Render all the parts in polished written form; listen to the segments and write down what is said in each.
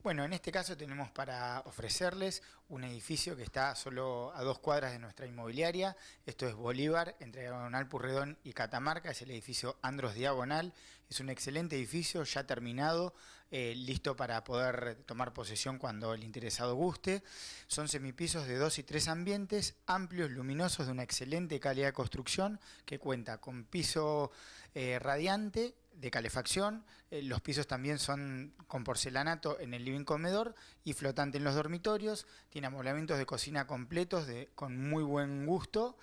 Bueno, en este caso tenemos para ofrecerles un edificio que está solo a 2 cuadras de nuestra inmobiliaria. Esto es Bolívar, entre Diagonal Purredón y Catamarca. Es el edificio Andros Diagonal. Es un excelente edificio, ya terminado, listo para poder tomar posesión cuando el interesado guste. Son semipisos de 2 y 3 ambientes, amplios, luminosos, de una excelente calidad de construcción, que cuenta con piso radiante, de calefacción. Los pisos también son con porcelanato en el living comedor y flotante en los dormitorios. Tiene amoblamientos de cocina completos con muy buen gusto,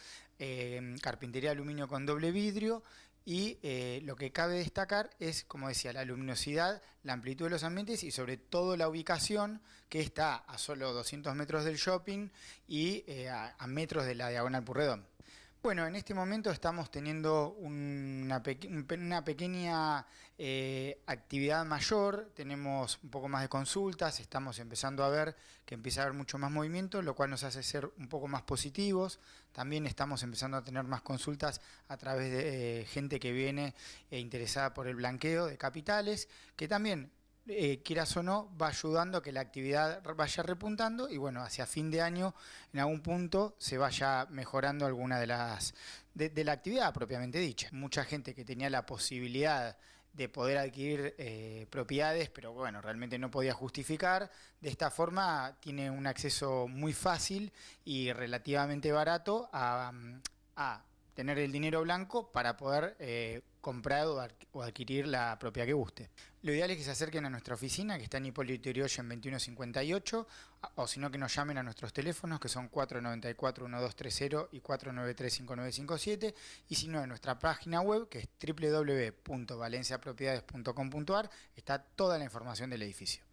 carpintería de aluminio con doble vidrio. Y lo que cabe destacar es, como decía, la luminosidad, la amplitud de los ambientes y sobre todo la ubicación, que está a solo 200 metros del shopping y a metros de la Diagonal Purredón. Bueno, en este momento estamos teniendo una pequeña actividad mayor, tenemos un poco más de consultas, estamos empezando a ver que empieza a haber mucho más movimiento, lo cual nos hace ser un poco más positivos. También estamos empezando a tener más consultas a través de gente que viene interesada por el blanqueo de capitales, que también, quieras o no, va ayudando a que la actividad vaya repuntando y bueno, hacia fin de año en algún punto se vaya mejorando alguna de la actividad propiamente dicha. Mucha gente que tenía la posibilidad de poder adquirir propiedades, pero bueno, realmente no podía justificar. De esta forma tiene un acceso muy fácil y relativamente barato a tener el dinero blanco para poder comprar o adquirir la propiedad que guste. Lo ideal es que se acerquen a nuestra oficina, que está en Hipólito Yrigoyen 2158, o si no, que nos llamen a nuestros teléfonos, que son 494-1230 y 493-5957, y si no, en nuestra página web, que es www.valenciapropiedades.com.ar, está toda la información del edificio.